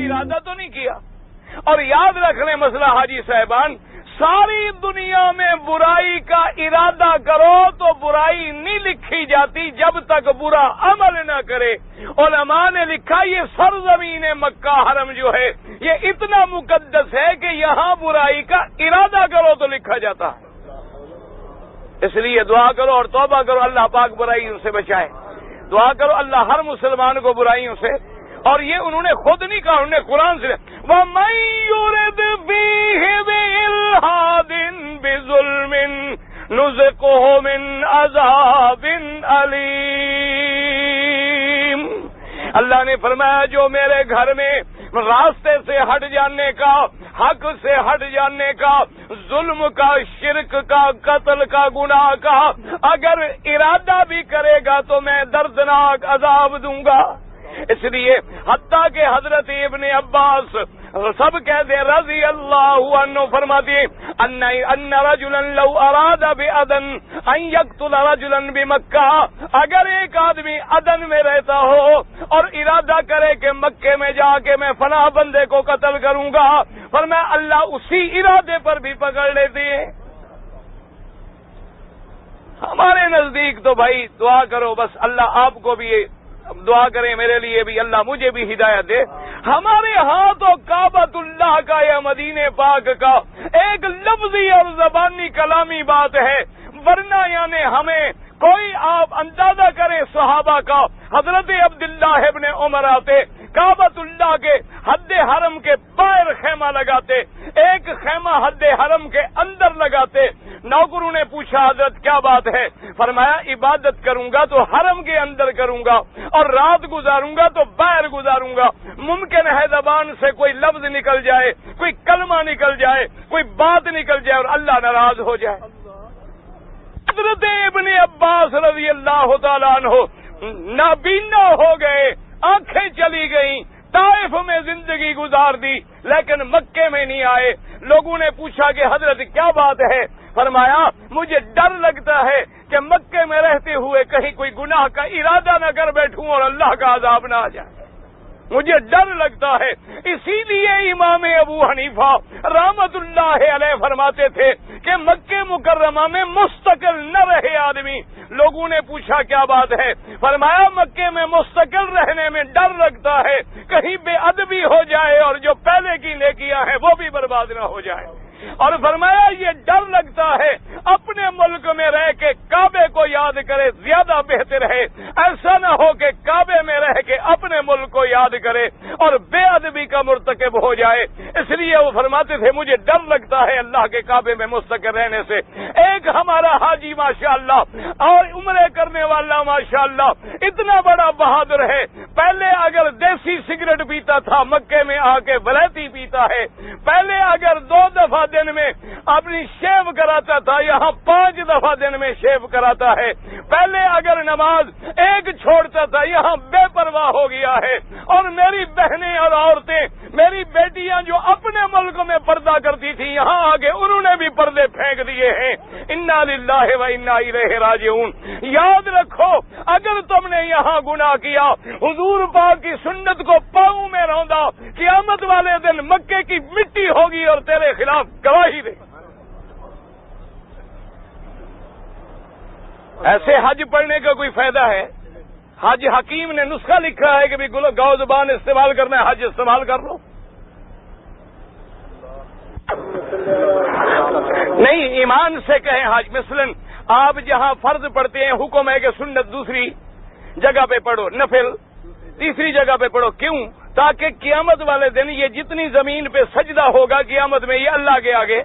ارادہ تو نہیں کیا. اور یاد رکھ لیں مسئلہ حاجی صاحبان، ساری دنیا میں برائی کا ارادہ کرو تو برائی نہیں لکھی جاتی جب تک برا عمل نہ کرے. علماء نے لکھا یہ سرزمین مکہ حرم جو ہے یہ اتنا مقدس ہے کہ یہاں برائی کا ارادہ کرو تو لکھا جاتا ہے. اس لیے دعا کرو اور توبہ کرو، اللہ پاک برائیوں سے بچائے. دعا کرو اللہ ہر مسلمان کو برائیوں سے. اور یہ انہوں نے خود نہیں کہا، انہوں نے قرآن سے وَمَن يُرِدْ فِيهِ بِإِلْحَادٍ بِظُلْمٍ نُذِقْهُ مِنْ عَذَابٍ أَلِيمٍ. اللہ نے فرمایا جو میرے گھر میں راستے سے ہٹ جانے کا، حق سے ہٹ جانے کا، ظلم کا، شرک کا، قتل کا، گناہ کا اگر ارادہ بھی کرے گا تو میں دردناک عذاب دوں گا. اس لیے حتیٰ کہ حضرت ابن عباس سب کہتے رضی اللہ عنہ فرماتے ان رجلا لو اراد بعدن ان يقتل رجلا بمکہ، اگر ایک آدمی عدن میں رہتا ہو اور ارادہ کرے کہ مکے میں جا کے میں فلاں بندے کو قتل کروں گا، فرمایا اللہ اسی ارادے پر بھی پکڑ لیتے ہیں. ہمارے نزدیک تو بھائی دعا کرو بس اللہ آپ کو بھی دعا کریں، میرے لیے بھی اللہ مجھے بھی ہدایت دے. ہمارے ہاں تو کعبۃ اللہ کا یا مدینے پاک کا ایک لفظی اور زبانی کلامی بات ہے، ورنہ یعنی ہمیں کوئی آپ اندازہ کریں صحابہ کا. حضرت عبداللہ ابن عمر آتے کعبۃ اللہ کے حد حرم کے باہر خیمہ لگاتے، ایک خیمہ حد حرم کے اندر لگاتے. نوکروں نے پوچھا حضرت کیا بات ہے؟ فرمایا عبادت کروں گا تو حرم کے اندر کروں گا اور رات گزاروں گا تو باہر گزاروں گا. ممکن ہے زبان سے کوئی لفظ نکل جائے، کوئی کلمہ نکل جائے، کوئی بات نکل جائے اور اللہ ناراض ہو جائے. حضرت ابن عباس رضی اللہ تعالیٰ عنہ نابینا ہو گئے، آنکھیں چلی گئیں، طائف میں زندگی گزار دی لیکن مکے میں نہیں آئے. لوگوں نے پوچھا کہ حضرت کیا بات ہے؟ فرمایا مجھے ڈر لگتا ہے کہ مکے میں رہتے ہوئے کہیں کوئی گناہ کا ارادہ نہ کر بیٹھوں اور اللہ کا عذاب نہ آ جائے، مجھے ڈر لگتا ہے. اسی لیے امام ابو حنیفہ رحمت اللہ علیہ فرماتے تھے کہ مکہ مکرمہ میں مستقل نہ رہے آدمی. لوگوں نے پوچھا کیا بات ہے؟ فرمایا مکے میں مستقل رہنے میں ڈر لگتا ہے کہیں بے ادبی ہو جائے اور جو پہلے کی نیکیاں ہیں وہ بھی برباد نہ ہو جائے. اور فرمایا یہ ڈر لگتا ہے اپنے ملک میں رہ کے کعبے کو یاد کرے زیادہ بہتر ہے، ایسا نہ ہو کہ کعبے میں رہ کے اپنے ملک کو یاد کرے اور بے ادبی کا مرتکب ہو جائے. اس لیے وہ فرماتے تھے مجھے ڈر لگتا ہے اللہ کے کعبے میں مستقل رہنے سے. ایک ہمارا حاجی ماشاءاللہ اور عمرے کرنے والا ماشاءاللہ اتنا بڑا بہادر ہے، پہلے اگر دیسی سگریٹ پیتا تھا مکے میں آ کے ولایتی پیتا ہے. پہلے اگر 2 دفعہ دن میں اپنی شیو کراتا تھا، یہاں 5 دفعہ دن میں شیو کراتا ہے. پہلے اگر نماز ایک چھوڑتا تھا، یہاں بے پرواہ ہو گیا ہے. اور میری بہنیں اور عورتیں، میری بیٹیاں جو اپنے ملک میں پردہ کرتی تھی یہاں آگے انہوں نے بھی پردے پھینک دیے ہیں. انا للہ و انا الیہ راجعون. یاد رکھو اگر تم نے یہاں گناہ کیا، حضور پاک کی سنت کو پاؤں میں روندا، قیامت والے دن مکے کی مٹی ہوگی اور تیرے خلاف گواہی دے. ایسے حج پڑھنے کا کوئی فائدہ ہے؟ حج حکیم نے نسخہ لکھا ہے کہ بھی گاؤ زبان استعمال کرنا ہے، حج استعمال کر لو. نہیں ایمان سے کہیں حج. مثلا آپ جہاں فرض پڑھتے ہیں حکم ہے کہ سنت دوسری جگہ پہ پڑھو، نفل تیسری جگہ پہ پڑھو. کیوں؟ تاکہ قیامت والے دن یہ جتنی زمین پہ سجدہ ہوگا قیامت میں یہ اللہ کے آگے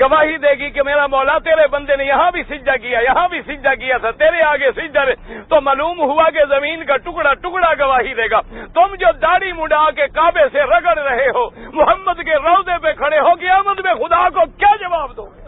گواہی دے گی کہ میرا مولا تیرے بندے نے یہاں بھی سجدہ کیا، یہاں بھی سجدہ کیا تھا، تیرے آگے سجدہ. تو معلوم ہوا کہ زمین کا ٹکڑا ٹکڑا گواہی دے گا. تم جو داڑھی مڈا کے کعبے سے رگڑ رہے ہو، محمد کے روضے پہ کھڑے ہو، قیامت میں خدا کو کیا جواب دو گے؟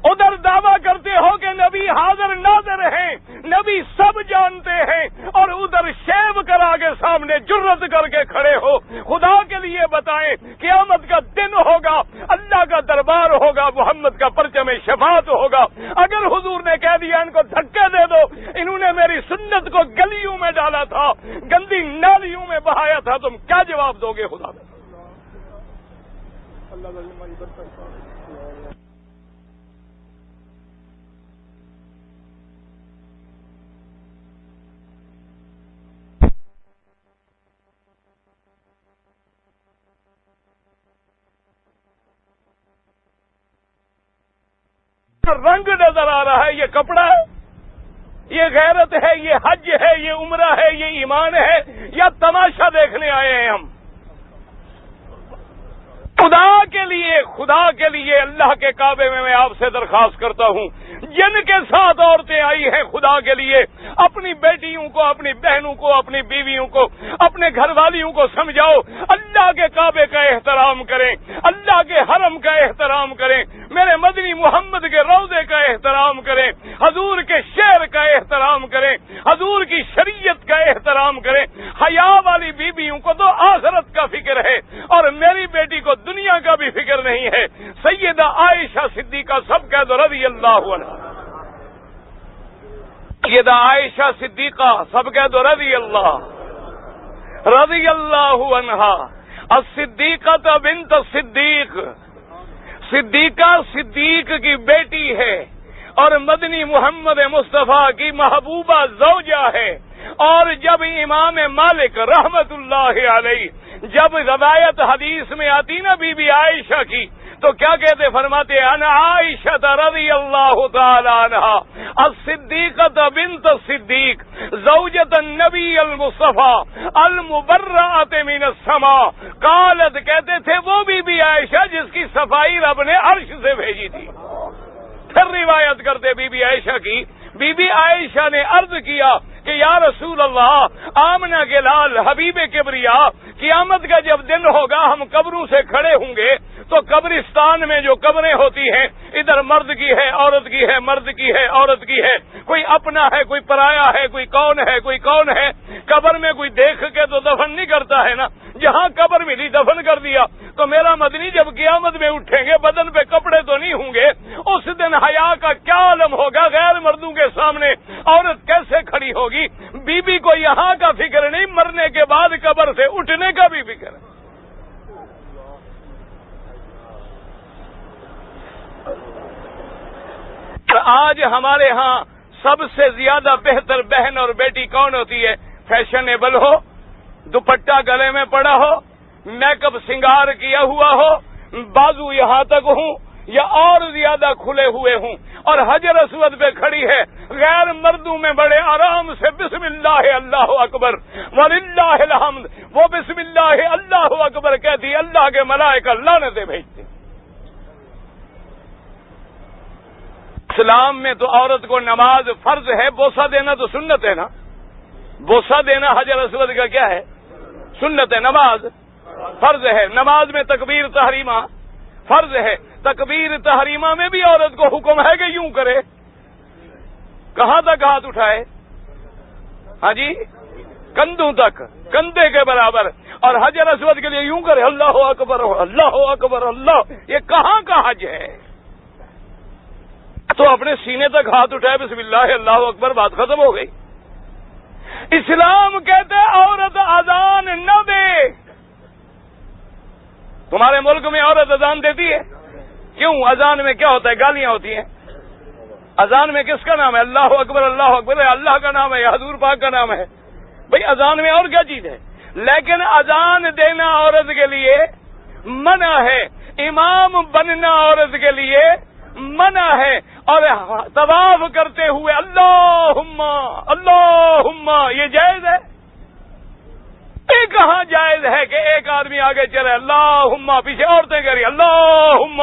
ادھر دعویٰ کرتے ہو کہ نبی حاضر ناظر ہیں، نبی سب جانتے ہیں، اور ادھر شیو کرا کے سامنے جرت کر کے کھڑے ہو۔ خدا کے لیے بتائیں، قیامت کا دن ہوگا، اللہ کا دربار ہوگا، محمد کا پرچم شفاعت ہوگا۔ اگر حضور نے کہہ دیا ان کو دھکے دے دو، انہوں نے میری سنت کو گلیوں میں ڈالا تھا، گندی نالیوں میں بہایا تھا، تم کیا جواب دو گے خدا میں؟ رنگ نظر آ رہا ہے، یہ کپڑا ہے، یہ غیرت ہے، یہ حج ہے، یہ عمرہ ہے، یہ ایمان ہے، یا تماشا دیکھنے آئے ہیں ہم؟ خدا کے لیے اللہ کے کعبے میں آپ سے درخواست کرتا ہوں، جن کے ساتھ عورتیں آئی ہیں، خدا کے لیے اپنی بیٹیوں کو، اپنی بہنوں کو، اپنی بیویوں کو، اپنے گھر والیوں کو سمجھاؤ، اللہ کے کعبے کا احترام کریں، اللہ کے حرم کا احترام کریں، میرے مدنی محمد کے روضے کا احترام کریں، حضور کے شعر کا احترام کریں، حضور کی شریعت کا احترام کریں۔ حیا والی بیویوں کو تو آخرت کا فکر ہے، اور میری بیٹی کو دنیا کا بھی فکر نہیں ہے۔ سیدہ عائشہ صدیقہ سب کہہ دو رضی اللہ عنہا، سیدہ عائشہ صدیقہ سب کہہ دو رضی اللہ عنہا۔ الصدیقہ بنت الصدیق، صدیقہ صدیق کی بیٹی ہے اور مدنی محمد مصطفیٰ کی محبوبہ زوجہ ہے۔ اور جب امام مالک رحمت اللہ علیہ جب روایت حدیث میں آتی نا بی بی عائشہ کی، تو کیا کہتے؟ فرماتے انا عائشہ رضی اللہ تعالی عنہا الصدیقہ بنت الصدیق زوجۃ النبی المصطفیٰ المبرأۃ من السماء قالت، کہتے تھے وہ بی بی عائشہ جس کی صفائی رب نے عرش سے بھیجی تھی۔ پھر روایت کرتے بی بی عائشہ کی، بی بی عائشہ نے عرض کیا کہ یا رسول اللہ، آمنہ کے لال حبیب کبریا، قیامت کا جب دن ہوگا ہم قبروں سے کھڑے ہوں گے تو قبرستان میں جو قبریں ہوتی ہیں، ادھر مرد کی ہے، عورت کی ہے، مرد کی ہے، عورت کی ہے، کوئی اپنا ہے، کوئی پرایا ہے، کوئی کون ہے، کوئی کون ہے۔ قبر میں کوئی دیکھ کے تو دفن نہیں کرتا ہے نا، جہاں قبر ملی دفن کر دیا۔ تو میرا مدنی جب قیامت میں اٹھیں گے بدن پہ کپڑے تو نہیں ہوں گے، اس دن حیا کا کیا عالم ہوگا؟ غیر مردوں کے سامنے عورت کیسے کھڑی ہوگی؟ بی بی کو یہاں کا فکر نہیں، مرنے کے بعد قبر سے اٹھنے کا بھی فکر ہے۔ آج ہمارے ہاں سب سے زیادہ بہتر بہن اور بیٹی کون ہوتی ہے؟ فیشنیبل ہو، دوپٹہ گلے میں پڑا ہو، میک اپ سنگار کیا ہوا ہو، بازو یہاں تک ہوں یا اور زیادہ کھلے ہوئے ہوں، اور حجر اسود پہ کھڑی ہے، غیر مردوں میں بڑے آرام سے بسم اللہ اللہ اکبر وللہ الحمد، وہ بسم اللہ اللہ اکبر کہتی، اللہ کے ملائکہ لعنتیں بھیجتے۔ اسلام میں تو عورت کو نماز فرض ہے، بوسہ دینا تو سنت ہے نا، بوسہ دینا حجر اسود کا کیا ہے؟ سنت ہے۔ نماز فرض ہے، نماز میں تکبیر تحریمہ فرض ہے، تکبیر تحریمہ میں بھی عورت کو حکم ہے کہ یوں کرے، کہاں تک ہاتھ اٹھائے؟ ہاں جی، کندھوں تک، کندھے کے برابر، اور حجر اسود کے لیے یوں کرے، اللہ اکبر اللہ اکبر اللہ۔ یہ کہاں کا حج ہے؟ تو اپنے سینے تک ہاتھ اٹھائے، بسم اللہ اللہ اکبر، بات ختم ہو گئی۔ اسلام کہتے عورت اذان نہ دے۔ تمہارے ملک میں عورت اذان دیتی ہے؟ کیوں؟ اذان میں کیا ہوتا ہے؟ گالیاں ہوتی ہیں۔ اذان میں کس کا نام ہے؟ اللہ اکبر اللہ اکبر، اللہ کا نام ہے یا حضور پاک کا نام ہے؟ بھئی اذان میں اور کیا چیز ہے؟ لیکن اذان دینا عورت کے لیے منع ہے، امام بننا عورت کے لیے منع ہے، اور طواف کرتے ہوئے اللہم اللہم یہ جائز ہے؟ یہ کہاں جائز ہے کہ ایک آدمی آگے چلے اللہم، پیچھے عورتیں کہہ رہی اللہم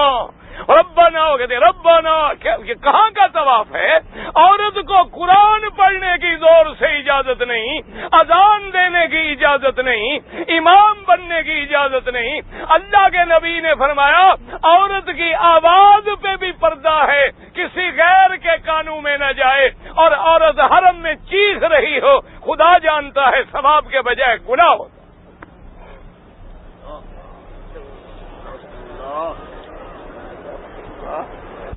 ربنا، ہو کہتے ربنا، یہ کہاں کا طواف ہے؟ عورت کو قرآن پڑھنے کی زور سے اجازت نہیں، اذان دینے کی کی اجازت نہیں، امام بننے کی اجازت نہیں۔ اللہ کے نبی نے فرمایا عورت کی آواز پہ بھی پردہ ہے، کسی غیر کے کانوں میں نہ جائے، اور عورت حرم میں چیخ رہی ہو، خدا جانتا ہے ثواب کے بجائے گناہ ہوتا۔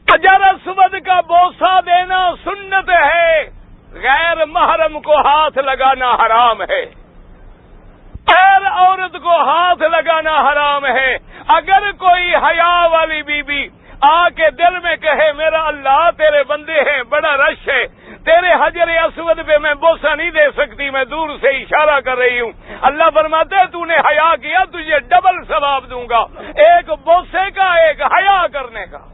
حجر اسود کا بوسہ دینا سنت ہے، غیر محرم کو ہاتھ لگانا حرام ہے، غیر عورت کو ہاتھ لگانا حرام ہے۔ اگر کوئی حیا والی بی بی آ کے دل میں کہے میرا اللہ تیرے بندے ہیں، بڑا رش ہے، تیرے حجر اسود پہ میں بوسہ نہیں دے سکتی، میں دور سے اشارہ کر رہی ہوں، اللہ فرماتا ہے تو نے حیا کیا، تجھے ڈبل ثواب دوں گا، ایک بوسے کا، ایک حیا کرنے کا،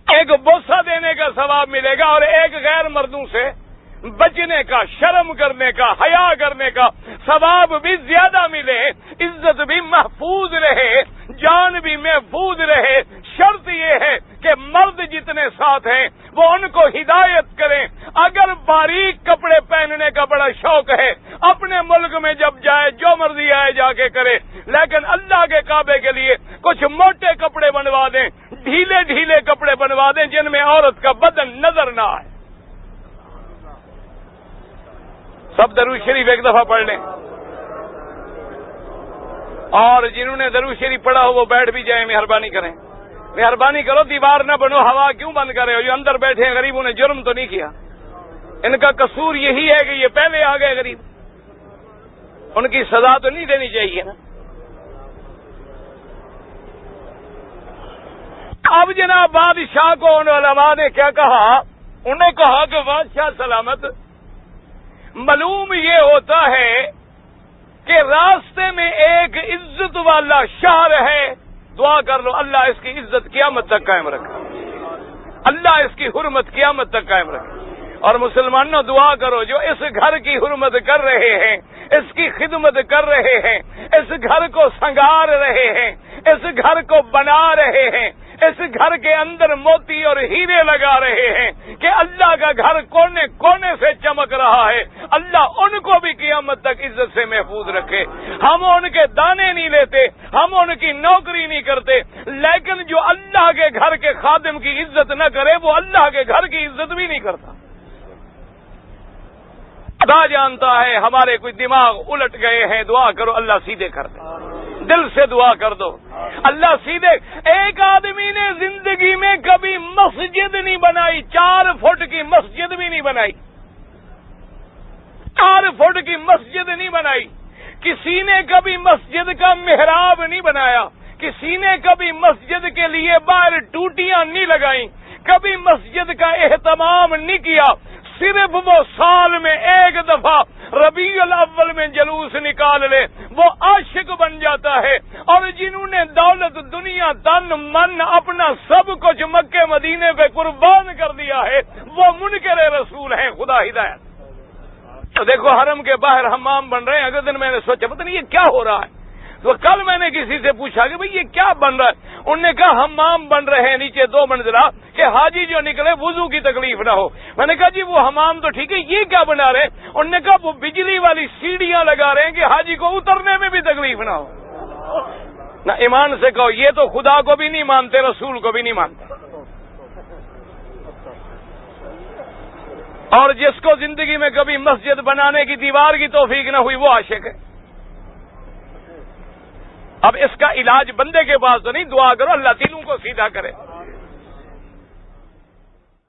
ایک بوسہ دینے کا ثواب ملے گا، اور ایک غیر مردوں سے بچنے کا، شرم کرنے کا، حیا کرنے کا ثواب بھی زیادہ ملے، عزت بھی محفوظ رہے، جان بھی محفوظ رہے۔ شرط یہ ہے کہ مرد جتنے ساتھ ہیں وہ ان کو ہدایت کریں۔ اگر باریک کپڑے پہننے کا بڑا شوق ہے، اپنے ملک میں جب جائے جو مرضی آئے جا کے کرے، لیکن اللہ کے کعبے کے لیے کچھ موٹے کپڑے بنوا دیں، ڈھیلے ڈھیلے کپڑے بنوا دیں جن میں عورت کا بدن نظر نہ آئے۔ سب درود شریف ایک دفعہ پڑھ لیں، اور جنہوں نے درود شریف پڑھا ہو وہ بیٹھ بھی جائیں، مہربانی کریں، مہربانی کرو، دیوار نہ بنو، ہوا کیوں بند کر رہے ہو؟ جو اندر بیٹھے ہیں غریبوں نے جرم تو نہیں کیا، ان کا قصور یہی ہے کہ یہ پہلے آ گئے غریب، ان کی سزا تو نہیں دینی چاہیے نا۔ اب جناب بادشاہ کو ان علماء نے کیا کہا؟ انہیں کہا کہ بادشاہ سلامت، معلوم یہ ہوتا ہے کہ راستے میں ایک عزت والا شہر ہے، دعا کر لو اللہ اس کی عزت قیامت تک قائم رکھے، اللہ اس کی حرمت قیامت تک قائم رکھے۔ اور مسلمانوں دعا کرو جو اس گھر کی حرمت کر رہے ہیں، اس کی خدمت کر رہے ہیں، اس گھر کو سنگار رہے ہیں، اس گھر کو بنا رہے ہیں، اس گھر کے اندر موتی اور ہیرے لگا رہے ہیں کہ اللہ کا گھر کونے کونے سے چمک رہا ہے، اللہ ان کو بھی قیامت تک عزت سے محفوظ رکھے۔ ہم ان کے دانے نہیں لیتے، ہم ان کی نوکری نہیں کرتے، لیکن جو اللہ کے گھر کے خادم کی عزت نہ کرے وہ اللہ کے گھر کی عزت بھی نہیں کرتا۔ خدا جانتا ہے ہمارے کوئی دماغ الٹ گئے ہیں، دعا کرو اللہ سیدھے کر دے، دل سے دعا کر دو اللہ سیدھے۔ ایک آدمی نے زندگی میں کبھی مسجد نہیں بنائی، 4 فٹ کی مسجد بھی نہیں بنائی، 4 فٹ کی مسجد نہیں بنائی۔ کسی نے کبھی مسجد کا محراب نہیں بنایا، کسی نے کبھی مسجد کے لیے باہر ٹوٹیاں نہیں لگائیں، کبھی مسجد کا اہتمام نہیں کیا۔ صرف وہ سال میں ایک دفعہ ربیع الاول میں جلوس نکال لے وہ عاشق بن جاتا ہے۔ اور جنہوں نے دولت، دنیا، تن من، اپنا سب کچھ مکے مدینے پہ قربان کر دیا ہے وہ منکر رسول ہیں، خدا ہدایت۔ تو دیکھو حرم کے باہر حمام بن رہے ہیں، اگلے دن میں نے سوچا پتہ نہیں یہ کیا ہو رہا ہے، تو کل میں نے کسی سے پوچھا کہ بھئی یہ کیا بن رہا ہے؟ انہوں نے کہا حمام بن رہے ہیں نیچے 2 منزلہ کہ حاجی جو نکلے وضو کی تکلیف نہ ہو۔ میں نے کہا جی وہ حمام تو ٹھیک ہے، یہ کیا بنا رہے ہیں؟ انہوں نے کہا وہ بجلی والی سیڑھیاں لگا رہے ہیں کہ حاجی کو اترنے میں بھی تکلیف نہ ہو۔ نہ ایمان سے کہو یہ تو خدا کو بھی نہیں مانتے، رسول کو بھی نہیں مانتے۔ اور جس کو زندگی میں کبھی مسجد بنانے کی دیوار کی توفیق نہ ہوئی وہ عاشق ہے۔ اب اس کا علاج بندے کے پاس تو نہیں، دعا کرو اللہ دلوں کو سیدھا کرے۔